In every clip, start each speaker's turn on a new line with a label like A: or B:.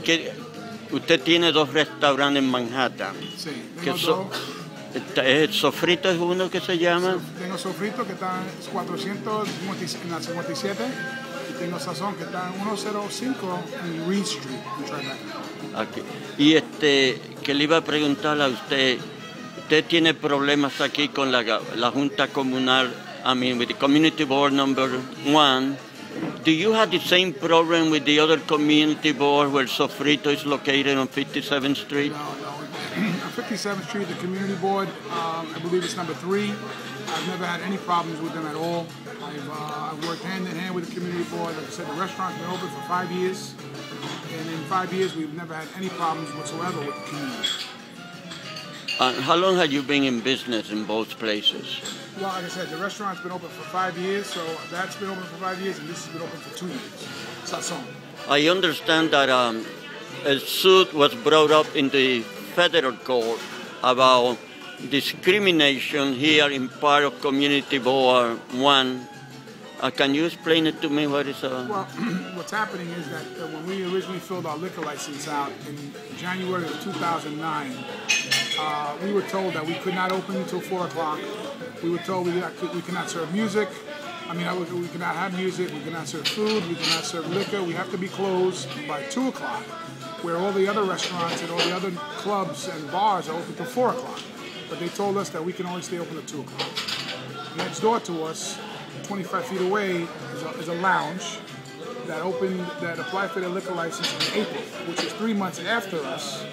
A: que usted tiene dos restaurantes en Manhattan.
B: Sí,
A: ¿El Sofrito es uno que se llama?
B: Tengo Sofrito que está en 457 y tengo SASON que está en 105 en Reade Street, en Tribeca.
A: Aquí. Y que le iba a preguntar a usted, ¿usted tiene problemas aquí con la Junta Comunal, with the Community Board number 1? Do you have the same problem with the other community board where Sofrito is located on 57th Street?
B: No. On 57th Street, the community board, I believe it's number 3. I've never had any problems with them at all. I've worked hand in hand with the community board. Like I said, the restaurant's been open for 5 years. And in 5 years, we've never had any problems whatsoever with the community.
A: How long have you been in business in both places?
B: Well, like I said, the restaurant's been open for 5 years, so that's been open for 5 years, and this has been open for 2 years. SASON.
A: I understand that a suit was brought up in the federal court about discrimination here in part of Community Board 1. Can you explain it to me? What is
B: Well, what's happening is that when we originally filled our liquor license out in January of 2009, we were told that we could not open until 4 o'clock. We were told we cannot serve music. We cannot have music. We cannot serve food. We cannot serve liquor. We have to be closed by 2 o'clock, where all the other restaurants and all the other clubs and bars are open till 4 o'clock. But they told us that we can only stay open till 2 o'clock. Next door to us, 25 feet away, is a lounge that applied for their liquor license in April, which is 3 months after us.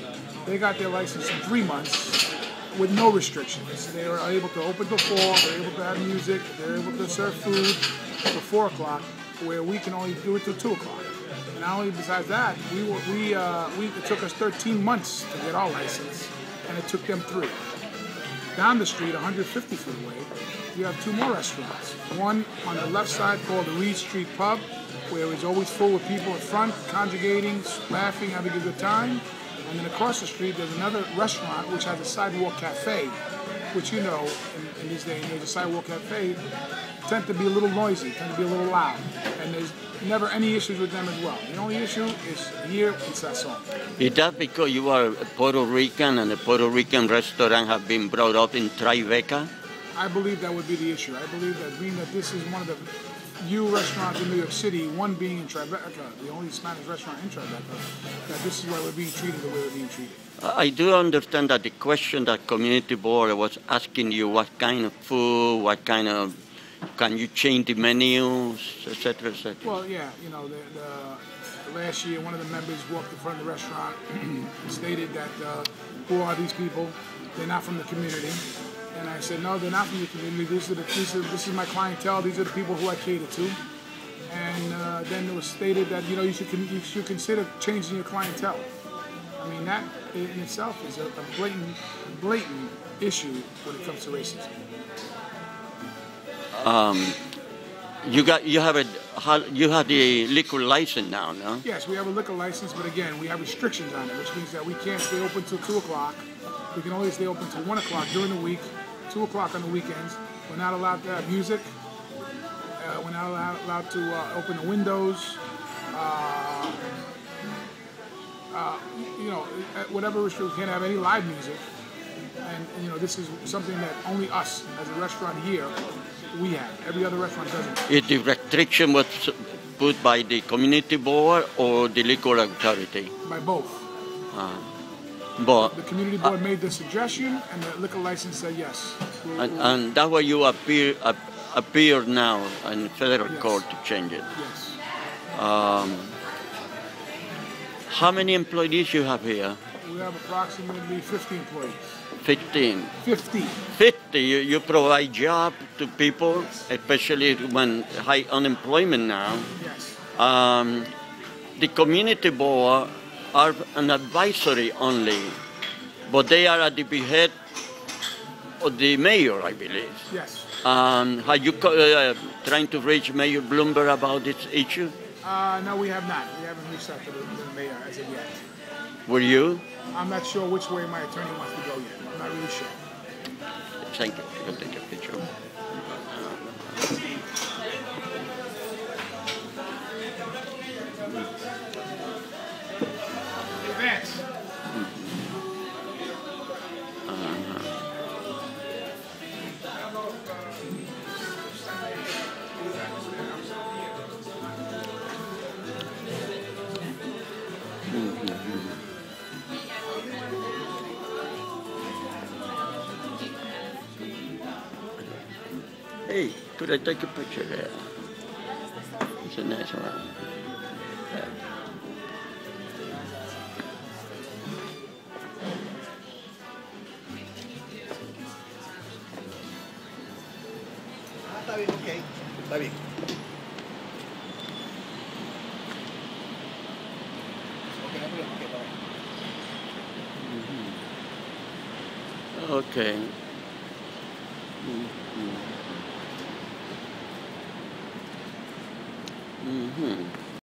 B: They got their license in 3 months with no restrictions. They were able to open till 4, they're able to have music, they're able to serve food till 4 o'clock, where we can only do it till 2 o'clock. And not only besides that, it took us 13 months to get our license, and it took them 3. Down the street, 150 feet away, you have 2 more restaurants. One on the left side called the Reade Street Pub, where it's always full with people in front, conjugating, laughing, having a good time. And then across the street, there's another restaurant which has a sidewalk cafe, which in these days, there's a sidewalk cafe, tend to be a little noisy, tend to be a little loud. And there's never any issues with them as well. The only issue is here in SASON.
A: Is that because you are Puerto Rican and the Puerto Rican restaurant have been brought up in Tribeca?
B: I believe that would be the issue. I believe that being that this is one of the few restaurants in New York City, one being in Tribeca, the only Spanish restaurant in Tribeca, that this is why we're being treated the way we're being treated.
A: I do understand that the question that Community Board was asking you, what kind of food, can you change the menus, etc., etc.
B: Well, yeah, the last year one of the members walked in front of the restaurant and stated that, who are these people? They're not from the community. And I said, no, they're not from the community. This is my clientele. These are the people who I cater to. And then it was stated that you should consider changing your clientele. I mean, that in itself is a blatant issue when it comes to racism.
A: You have the liquor license now, no?
B: Yes, we have a liquor license, but again, we have restrictions on it, which means that we can't stay open till 2 o'clock. We can only stay open till 1 o'clock during the week, 2 o'clock on the weekends. We're not allowed to have music. We're not allowed to open the windows. Whatever restriction, we can't have any live music. And this is something that only us, as a restaurant here, we have. Every other restaurant doesn't.
A: Is the restriction was put by the community board or the liquor authority?
B: By both.
A: But
B: the community board made the suggestion, and the liquor license said yes.
A: And that's why you appear now in federal court to change it.
B: Yes.
A: How many employees you have here?
B: We have approximately 50 employees.
A: 15.
B: 50.
A: 50. You provide job to people, yes. Especially when high unemployment now.
B: Yes.
A: The community board are an advisory only, but they are at the behest of the mayor, I believe.
B: Yes.
A: Are you trying to reach Mayor Bloomberg about this issue?
B: No, we have not. We haven't reached out to the mayor as of yet.
A: Were you?
B: I'm not sure which way my attorney wants to go yet. I'm not really sure.
A: Thank you. You can take a picture. Hey, could I take a picture there? It's a nice one.
C: Está bien, ok. Está bien. Ok, no hay problema.
A: Okay. Mm-hmm.